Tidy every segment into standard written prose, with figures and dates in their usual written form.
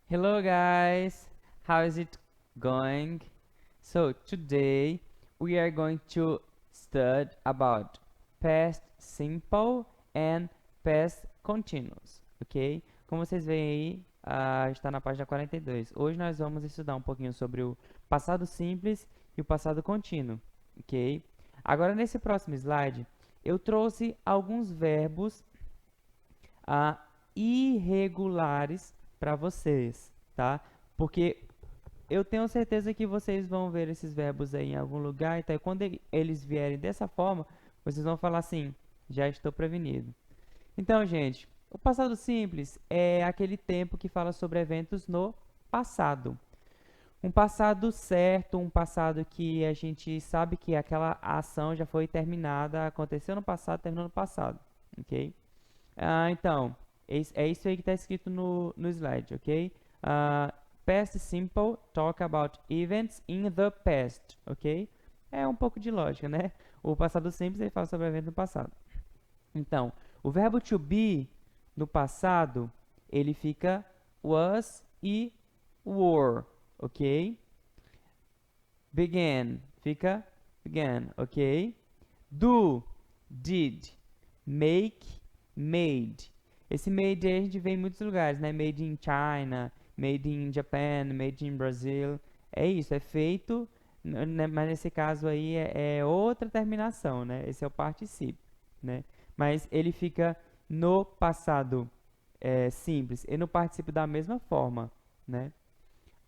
Hello guys, how is it going? So today we are going to study about past simple and past continuous, ok? Como vocês veem aí, está na página 42. Hoje nós vamos estudar um pouquinho sobre o passado simples e o passado contínuo, ok? Agora nesse próximo slide eu trouxe alguns verbos ah, irregulares para vocês, tá? Porque eu tenho certeza que vocês vão ver esses verbos aí em algum lugar, então quando eles vierem dessa forma, vocês vão falar assim, já estou prevenido. Então, gente, o passado simples é aquele tempo que fala sobre eventos no passado. Um passado certo, um passado que a gente sabe que aquela ação já foi terminada, aconteceu no passado, terminou no passado, ok? Então, é isso aí que está escrito no slide, ok? Past simple, talk about events in the past, ok? É um pouco de lógica, né? O passado simples ele fala sobre eventos no passado. Então, o verbo to be no passado, ele fica was e were, ok? Began, fica began, ok? Do, did, make, made. Esse made aí a gente vê em muitos lugares, né? Made in China, made in Japan, made in Brazil. É isso, é feito, né? Mas nesse caso aí é outra terminação, né? Esse é o particípio, né? Mas ele fica no passado simples e no particípio da mesma forma, né?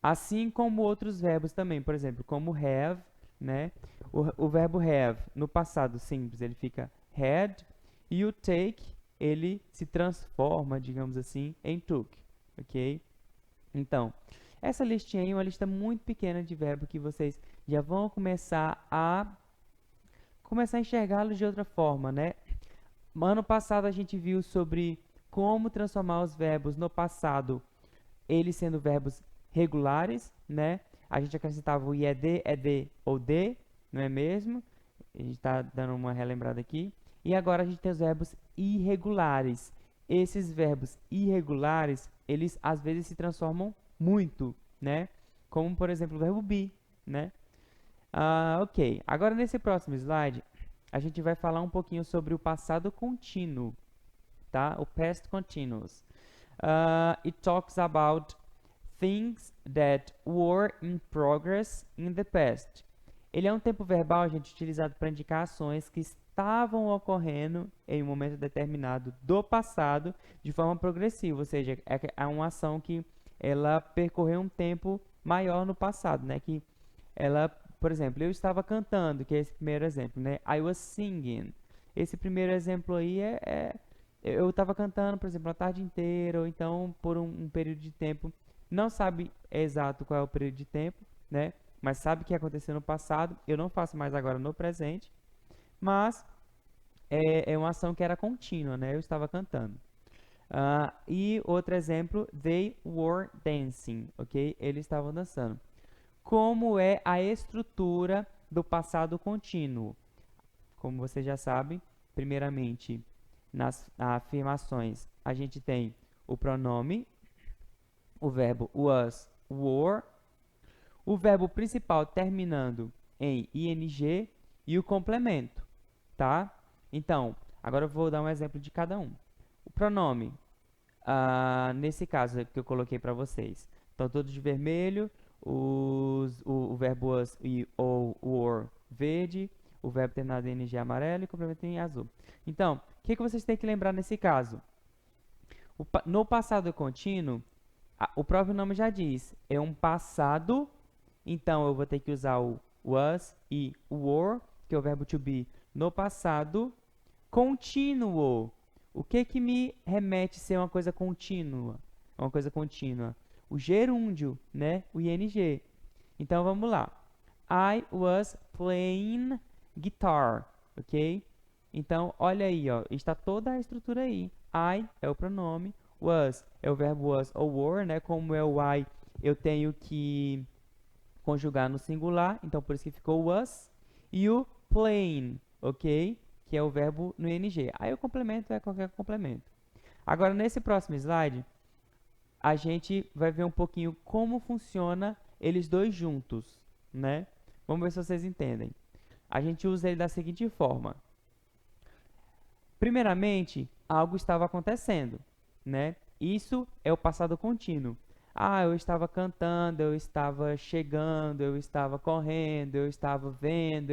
Assim como outros verbos também, por exemplo, como have, né? O verbo have no passado simples ele fica had e o take ele se transforma, digamos assim, em took, ok? Então, essa listinha aí é uma lista muito pequena de verbos que vocês já vão começar a enxergá-los de outra forma, né? Ano passado a gente viu sobre como transformar os verbos no passado eles sendo verbos regulares, né? A gente acrescentava o ied, ed ou de, não é mesmo? A gente está dando uma relembrada aqui. E agora a gente tem os verbos irregulares. Esses verbos irregulares, eles às vezes se transformam muito, né? Como, por exemplo, o verbo be, né? Ok. Agora, nesse próximo slide, a gente vai falar um pouquinho sobre o passado contínuo, tá? O past continuous. It talks about things that were in progress in the past. Ele é um tempo verbal, gente, utilizado para indicar ações que estavam ocorrendo em um momento determinado do passado de forma progressiva, ou seja, é uma ação que ela percorreu um tempo maior no passado, né? Que ela, por exemplo, eu estava cantando, que é esse primeiro exemplo, né? I was singing. Esse primeiro exemplo aí eu estava cantando, por exemplo, a tarde inteira, ou então por um período de tempo. Não sabe exato qual é o período de tempo, né? Mas sabe que aconteceu no passado. Eu não faço mais agora no presente, mas é uma ação que era contínua, né? Eu estava cantando. E outro exemplo, they were dancing, ok? Eles estavam dançando. Como é a estrutura do passado contínuo? Como você já sabe, primeiramente, nas afirmações, a gente tem o pronome, o verbo was, were, o verbo principal terminando em ing e o complemento, tá? Então, agora eu vou dar um exemplo de cada um. O pronome, nesse caso que eu coloquei para vocês, estão todos de vermelho, o verbo was e ou were verde, o verbo terminado em ing amarelo e o complemento em azul. Então, o que vocês têm que lembrar nesse caso? No passado contínuo, o próprio nome já diz, é um passado, então eu vou ter que usar o was e o were, que é o verbo to be, no passado contínuo. O que me remete a ser uma coisa contínua? Uma coisa contínua. O gerúndio, né? O ing. Então vamos lá. I was playing guitar, ok? Então olha aí, ó, está toda a estrutura aí. I é o pronome, was é o verbo was ou were, né? Como é o I, eu tenho que conjugar no singular, então por isso que ficou was. E o playing, ok? Que é o verbo no ing. Aí o complemento é qualquer complemento. Agora, nesse próximo slide, a gente vai ver um pouquinho como funciona eles dois juntos, né? Vamos ver se vocês entendem. A gente usa ele da seguinte forma. Primeiramente, algo estava acontecendo, né? Isso é o passado contínuo. Ah, eu estava cantando, eu estava chegando, eu estava correndo, eu estava vendo,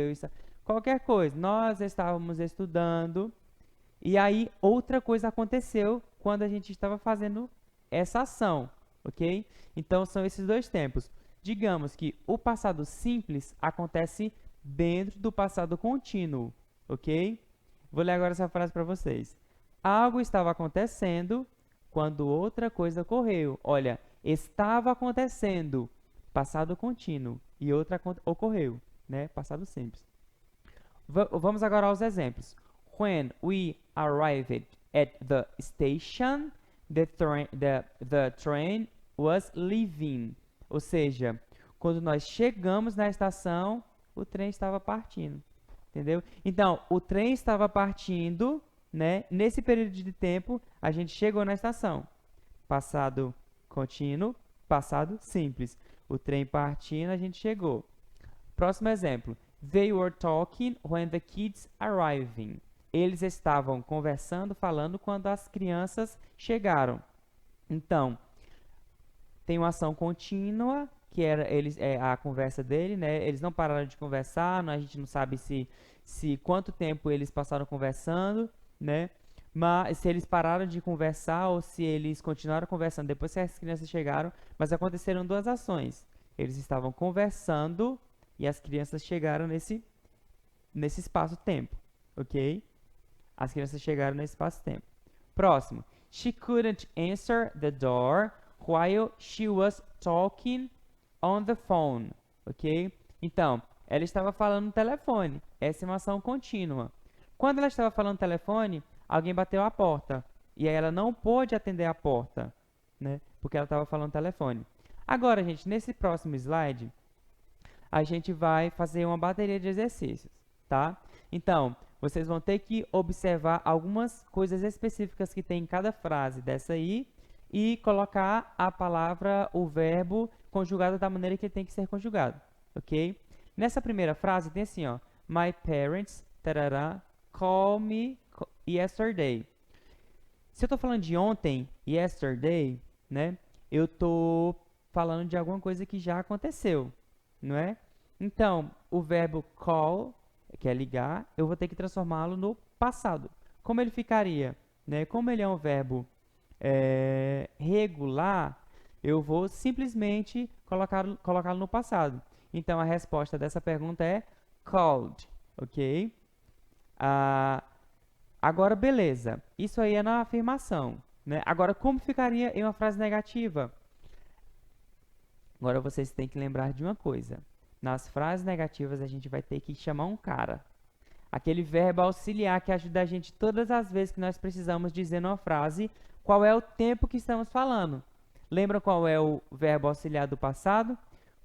qualquer coisa. Nós estávamos estudando e aí outra coisa aconteceu quando a gente estava fazendo essa ação, ok? Então são esses dois tempos. Digamos que o passado simples acontece dentro do passado contínuo, ok? Vou ler agora essa frase para vocês. Algo estava acontecendo quando outra coisa ocorreu. Olha, estava acontecendo, passado contínuo, e outra ocorreu, né? Passado simples. Vamos agora aos exemplos. When we arrived at the station, the train was leaving. Ou seja, quando nós chegamos na estação, o trem estava partindo. Entendeu? Então, o trem estava partindo, né? Nesse período de tempo, a gente chegou na estação. Passado contínuo, passado simples. O trem partindo, a gente chegou. Próximo exemplo. They were talking when the kids arriving. Eles estavam conversando, falando quando as crianças chegaram. Então, tem uma ação contínua, que era a conversa dele, né? Eles não pararam de conversar, a gente não sabe se quanto tempo eles passaram conversando, né? Mas se eles pararam de conversar ou se eles continuaram conversando depois que as crianças chegaram, mas aconteceram duas ações. Eles estavam conversando e as crianças chegaram nesse espaço-tempo, ok? As crianças chegaram nesse espaço-tempo. Próximo. She couldn't answer the door while she was talking on the phone, ok? Então, ela estava falando no telefone. Essa é uma ação contínua. Quando ela estava falando no telefone, alguém bateu a porta. E aí ela não pôde atender a porta, né? Porque ela estava falando no telefone. Agora, gente, nesse próximo slide, a gente vai fazer uma bateria de exercícios, tá? Então, vocês vão ter que observar algumas coisas específicas que tem em cada frase dessa aí e colocar a palavra, o verbo, conjugado da maneira que ele tem que ser conjugado, ok? Nessa primeira frase tem assim, ó, My parents, tarará, call me yesterday. Se eu estou falando de ontem, yesterday, né? Eu estou falando de alguma coisa que já aconteceu, não é? Então, o verbo call, que é ligar, eu vou ter que transformá-lo no passado. Como ele ficaria? Né? Como ele é um verbo regular, eu vou simplesmente colocá-lo no passado. Então, a resposta dessa pergunta é called, ok? Agora, beleza. Isso aí é na afirmação, né? Agora, como ficaria em uma frase negativa? Agora, vocês têm que lembrar de uma coisa. Nas frases negativas, a gente vai ter que chamar um cara. Aquele verbo auxiliar que ajuda a gente todas as vezes que nós precisamos dizer numa frase qual é o tempo que estamos falando. Lembram qual é o verbo auxiliar do passado?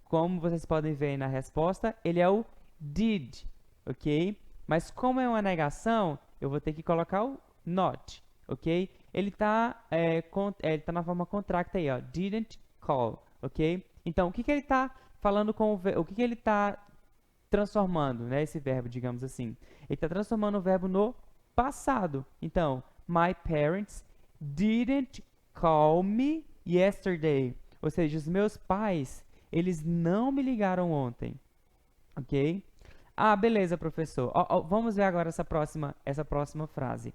Como vocês podem ver aí na resposta, ele é o did, ok? Mas como é uma negação, eu vou ter que colocar o not, ok? Ele está na forma contracta aí, ó, didn't call, ok? Então, o que ele está falando com o que ele está transformando, né, esse verbo, digamos assim? Ele está transformando o verbo no passado. Então, my parents didn't call me yesterday. Ou seja, os meus pais, eles não me ligaram ontem. Ok? Ah, beleza, professor. Vamos ver agora essa próxima frase.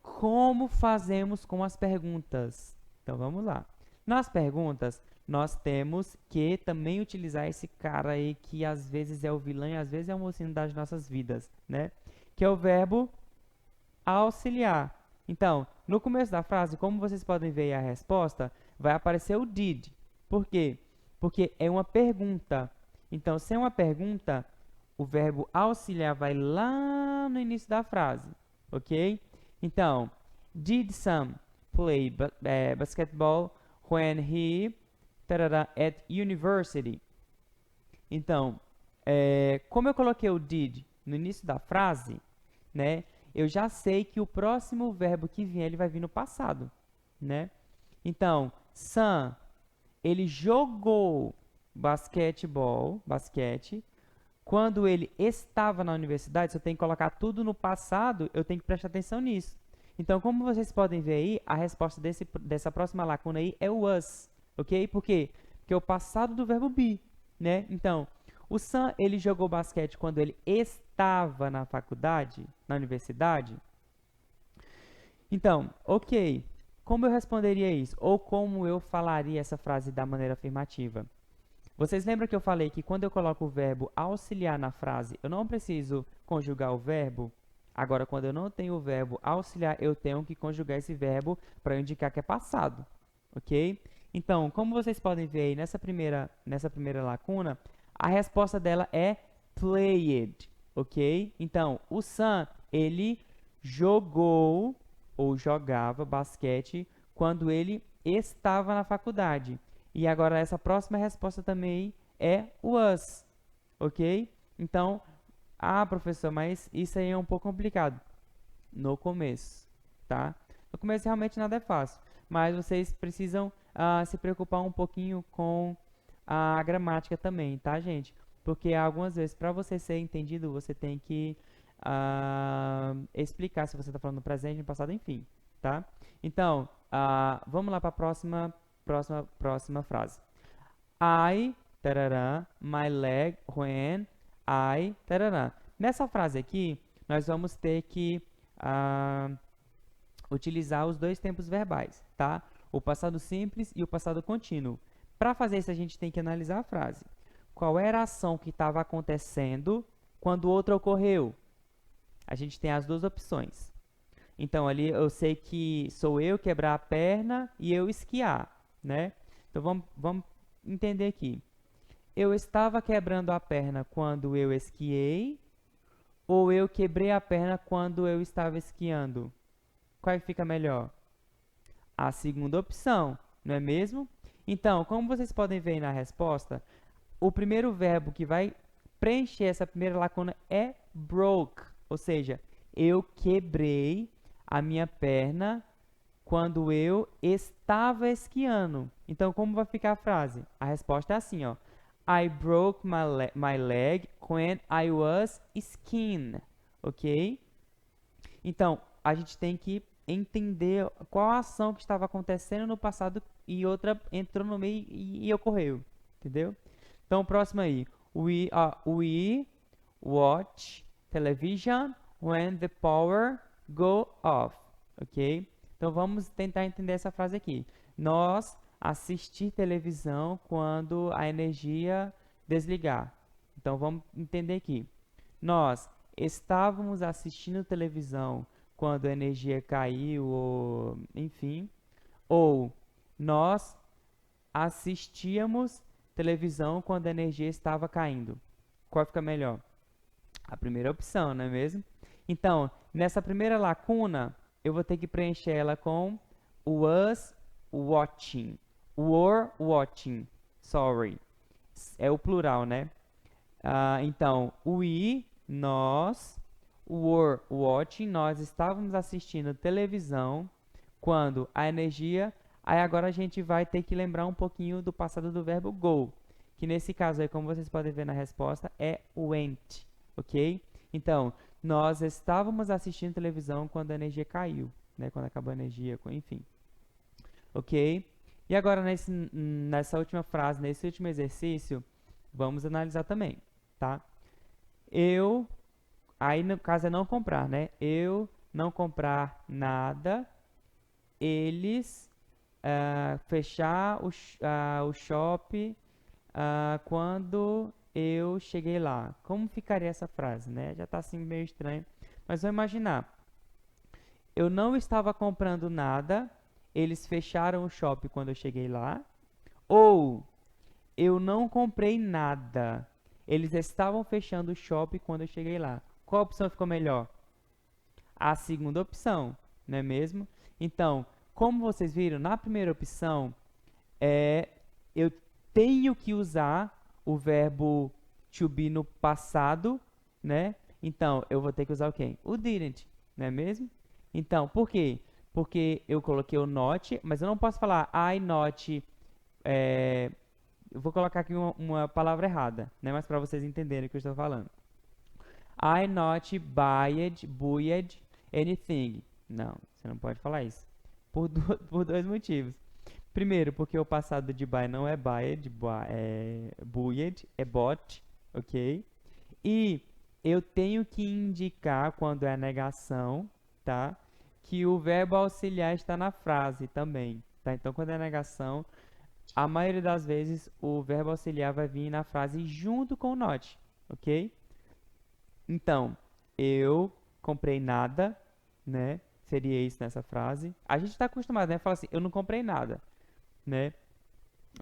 Como fazemos com as perguntas? Então, vamos lá. Nas perguntas, nós temos que também utilizar esse cara aí que às vezes é o vilão e às vezes é o mocinho das nossas vidas, né? Que é o verbo auxiliar. Então, no começo da frase, como vocês podem ver aí a resposta, vai aparecer o did. Por quê? Porque é uma pergunta. Então, se é uma pergunta, o verbo auxiliar vai lá no início da frase, ok? Então, did Sam play basketball when he at university? Então, como eu coloquei o did no início da frase, né? Eu já sei que o próximo verbo que vier, ele vai vir no passado, né? Então, Sam, ele jogou basquete, quando ele estava na universidade. Se eu tenho que colocar tudo no passado, eu tenho que prestar atenção nisso. Então, como vocês podem ver aí, a resposta dessa próxima lacuna aí é o was, ok? Por quê? Porque é o passado do verbo be, né? Então, o Sam, ele jogou basquete quando ele estava na faculdade, na universidade. Então, ok. Como eu responderia isso? Ou como eu falaria essa frase da maneira afirmativa? Vocês lembram que eu falei que quando eu coloco o verbo auxiliar na frase, eu não preciso conjugar o verbo? Agora, quando eu não tenho o verbo auxiliar, eu tenho que conjugar esse verbo para indicar que é passado, ok? Então, como vocês podem ver aí nessa primeira lacuna, a resposta dela é played, ok? Então, o Sam, ele jogou ou jogava basquete quando ele estava na faculdade. E agora essa próxima resposta também é was, ok? Então, professor, mas isso aí é um pouco complicado. No começo, tá? No começo realmente nada é fácil, mas vocês precisam se preocupar um pouquinho com a gramática também, tá, gente? Porque algumas vezes, para você ser entendido, você tem que explicar se você está falando no presente, no passado, enfim, tá? Então, vamos lá para a próxima frase. I, tarará, my leg, when, I, tarará. Nessa frase aqui, nós vamos ter que utilizar os dois tempos verbais, tá? O passado simples e o passado contínuo. Para fazer isso, a gente tem que analisar a frase. Qual era a ação que estava acontecendo quando outra ocorreu? A gente tem as duas opções. Então, ali eu sei que sou eu quebrar a perna e eu esquiar, né? Então, vamos entender aqui. Eu estava quebrando a perna quando eu esquiei ou eu quebrei a perna quando eu estava esquiando? Qual é que fica melhor? A segunda opção, não é mesmo? Então, como vocês podem ver aí na resposta, o primeiro verbo que vai preencher essa primeira lacuna é broke, ou seja, eu quebrei a minha perna quando eu estava esquiando. Então, como vai ficar a frase? A resposta é assim, ó. I broke my leg when I was skiing, ok? Então, a gente tem que entender qual a ação que estava acontecendo no passado e outra entrou no meio e ocorreu, entendeu? Então, próximo aí. We watch television when the power go off, ok? Então, vamos tentar entender essa frase aqui. Nós assistir televisão quando a energia desligar. Então, vamos entender aqui. Nós estávamos assistindo televisão quando a energia caiu, ou enfim, ou nós assistíamos televisão quando a energia estava caindo. Qual fica melhor? A primeira opção, não é mesmo? Então, nessa primeira lacuna, eu vou ter que preencher ela com was watching. Were watching. Sorry. É o plural, né? Então, we, nós, were watching, nós estávamos assistindo televisão quando a energia. Aí agora a gente vai ter que lembrar um pouquinho do passado do verbo go, que nesse caso aí, como vocês podem ver na resposta, é went, ok? Então, nós estávamos assistindo televisão quando a energia caiu, né? Quando acabou a energia, enfim. Ok? E agora, nessa última frase, nesse último exercício, vamos analisar também, tá? Aí no caso é não comprar, né? Eu não comprar nada, eles fechar o shopping quando eu cheguei lá. Como ficaria essa frase, né? Já está assim meio estranho, mas vamos imaginar. Eu não estava comprando nada, eles fecharam o shopping quando eu cheguei lá. Ou eu não comprei nada, eles estavam fechando o shopping quando eu cheguei lá. Qual opção ficou melhor? A segunda opção, não é mesmo? Então, como vocês viram, na primeira opção, eu tenho que usar o verbo to be no passado, né? Então, eu vou ter que usar o quê? O didn't, não é mesmo? Então, por quê? porque eu coloquei o not, mas eu não posso falar I not. Eu vou colocar aqui uma palavra errada, né? Mas para vocês entenderem o que eu estou falando. I not buyed anything. Não, você não pode falar isso. Por dois motivos. Primeiro, porque o passado de buy não é buyed, é buyed, é bought, ok? E eu tenho que indicar, quando é negação, tá? Que o verbo auxiliar está na frase também, tá? Então, quando é negação, a maioria das vezes o verbo auxiliar vai vir na frase junto com o not, ok? Então, eu comprei nada, né? Seria isso nessa frase. A gente está acostumado, né? Fala assim, eu não comprei nada, né?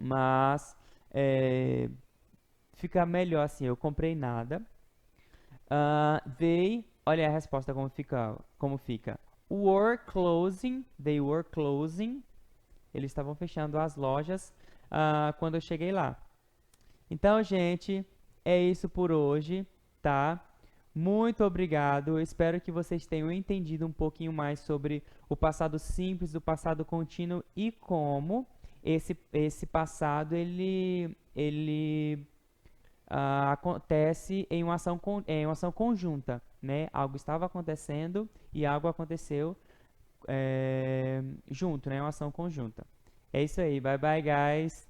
Mas fica melhor assim, eu comprei nada. Olha a resposta como fica. They were closing. Eles estavam fechando as lojas quando eu cheguei lá. Então, gente, é isso por hoje, tá? Muito obrigado. Espero que vocês tenham entendido um pouquinho mais sobre o passado simples, o passado contínuo e como esse passado ele acontece em uma ação conjunta, né? Algo estava acontecendo e algo aconteceu junto, né? Uma ação conjunta. É isso aí. Bye bye, guys.